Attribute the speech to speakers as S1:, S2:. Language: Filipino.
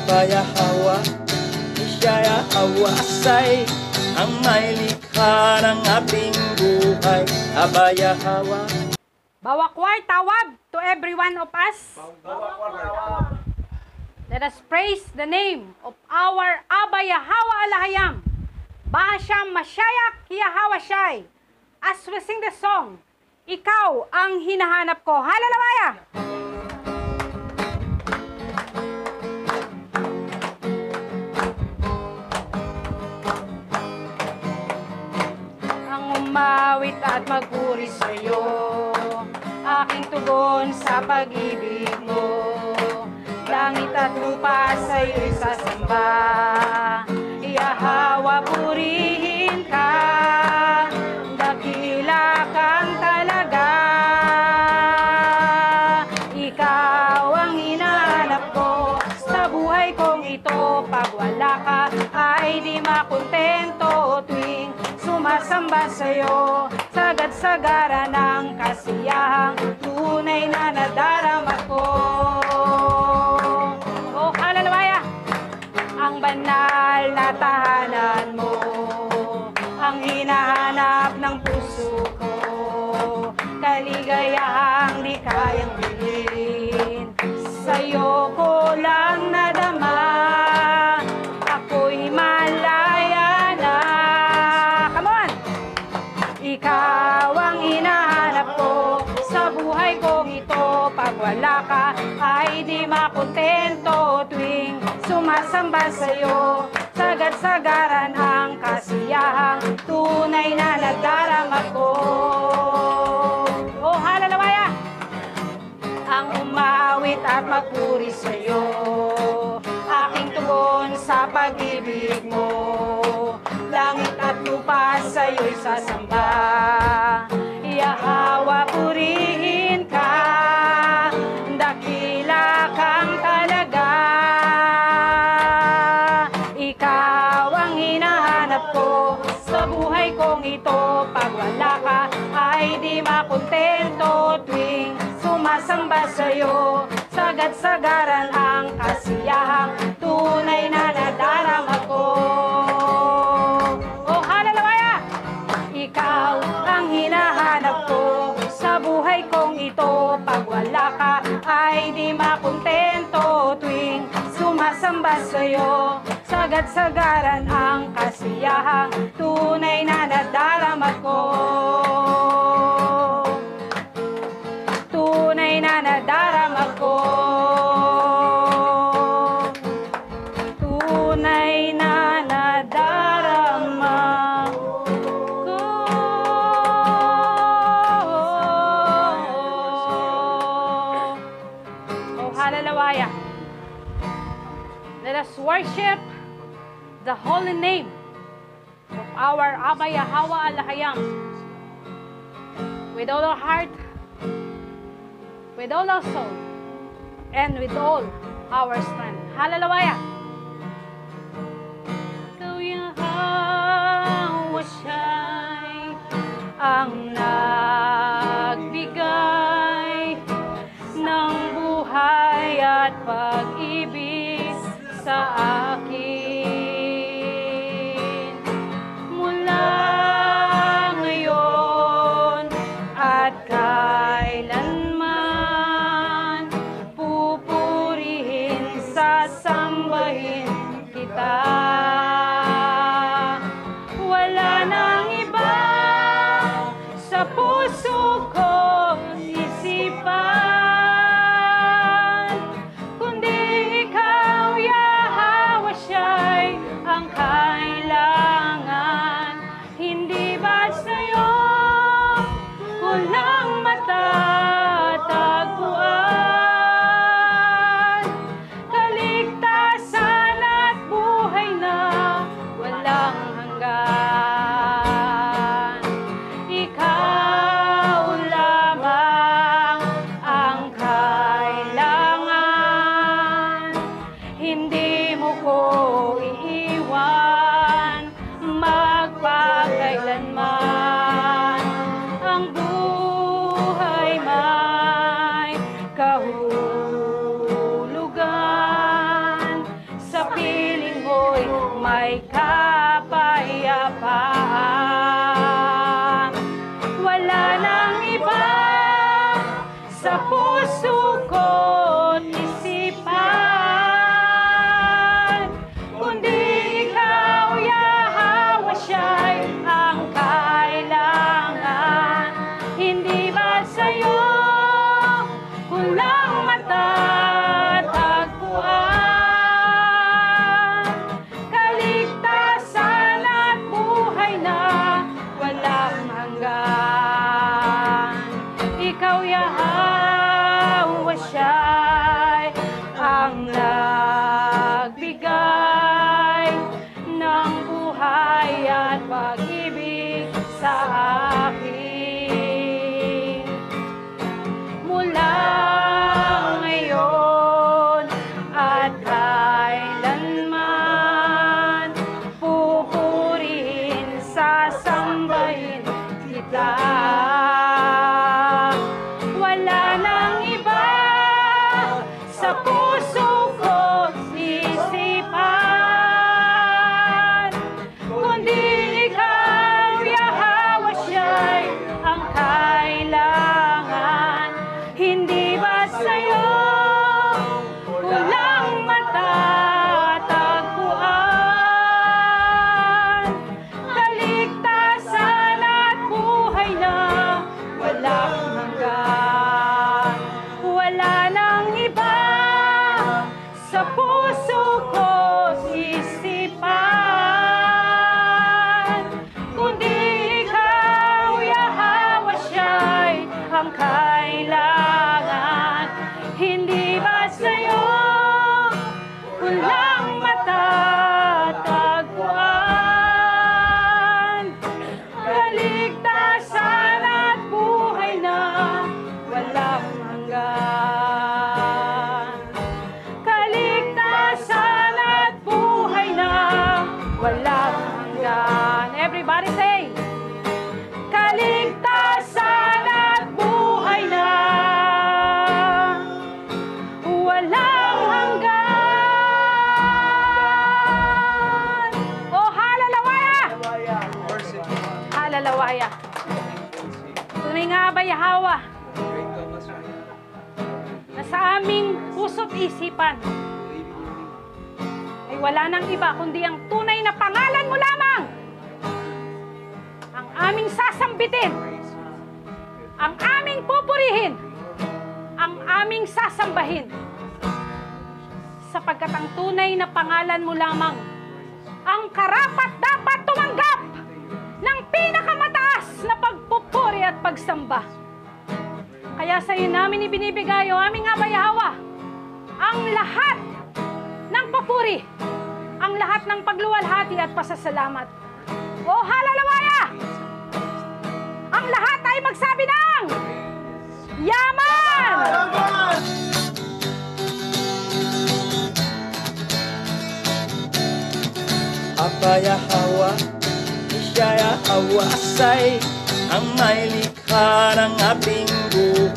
S1: Abayahawa, Ishayahawasay, ang may likha ng ating buhay. Abayahawa.
S2: Bawakwar tawab to every one of us. Let us praise the name of our Abba Yahweh Alahayam. Bahasham Mashayak Yahawashai. As we sing the song, ikaw ang hinahanap ko. Hallelujah! Ang umawit at magpuri sa'yo, aking tugon sa pag-ibig mo. Langit at lupa sa'yo'y sasamba, Yahawa, purihin ka, dakila kang talaga. Ikaw ang hinahanap ko sa buhay kong ito. Pag wala ka ay di makontento tuwing sumasamba sa'yo. Sagad-sagara ng kasiyahang tunay na nadarama ko. Oh, hallelujah! Ang banal na tahanan mo, ang hinahanap ng puso ko. Kaligayahang di kayang bilhin, sa'yo ko lang nadama. Ako'y malaya na. Come on! Ikaw ang hinahanap ko sa buhay kong ito. Pag wala ka ay di makontento tuwing sumasamba sa'yo. Sagad-sagaran ang kasiyahang tunay na nadarama ko. Oh, hallelujah! Ang umawit at magpuri sa'yo, aking tugon sa pag-ibig mo. Langit at lupa sa'yo'y sasamba, Yahawa, purihin ka, dakila kang talaga. Ikaw ang hinahanap ko sa buhay kong ito. Pag wala ka ay di makontento tuwing sumasamba sa'yo. Sagad-sagaran ang kasiyahang tunay na nadarama ko. Oh, hallelujah! Ikaw ang hinahanap ko sa buhay kong ito. Pag wala ka ay di makontento tuwing sumasamba sa'yo. Sagad-sagaran ang kasiyahang tunay na nadarama ko. Tunay na nadarama ko. Tunay na nadarama ko. Oh, hallelujah. Let us worship the holy name of our Abba Yahweh Alahayam with all our heart, with all our soul, and with all our strength. Hallelujah! Ikaw Yahweh siya'y ang nagbigay ng buhay at pag-ibig sa akin. Mula ngayon at kailanman, pupurihin, sasambahin kita. Wala nang iba sa puso kong isipan, kundi ikaw, Yahweh, siya'y ang kailangan. Hindi ba sa'yo kulang mata sa puso ko't isipan. Kundi ikaw, Yahweh, siya'y ang kailangan. Hindi ba sa'yo kulang matatagpuan? Kaligtasan at buhay na walang hanggan. Ikaw, Yahweh, siya'y ang nagbigay ng buhay at pag-ibig sa akin. Mula ngayon at kailanman, pupurihin, sasambahin kita. Wala nang iba sa puso ko't isipan, kundi ikaw, Yahweh, siya'y ang kailangan. Hindi ba sa'yo kulang matatagpuan? Kaligtasan at buhay na walang hanggan. Wala nang iba sa puso ko't isipan, kundi ikaw, Yahweh, siya'y ang kailangan. Hindi ba sa'yo kulang matatagpuan? Kaligtasan at buhay na walang hanggan. Kaligtasan at buhay na walang hanggan. Everybody say, kaligtasan at buhay na walang hanggan. Oh, halalawaya! Halalawaya. Tunay nga ba, Yahweh, na sa aming puso't isipan ay wala nang iba kundi ang tunay na pangalan mo lamang ang aming sasambitin, ang aming pupurihin, ang aming sasambahin, sapagkat ang tunay na pangalan mo lamang ang karapat dapat tumanggap ng pinakamataas na pagpupuri at pagsamba. Kaya sa iyo namin ibinibigay, o aming Aba Yahweh, ang lahat ng papuri, ang lahat ng pagluwalhati at pasasalamat. O halalawaya! Ang lahat ay magsabi ng yaman!
S1: Aba Yahweh, siya Yahweh, asay ang may likha ng ating buhay.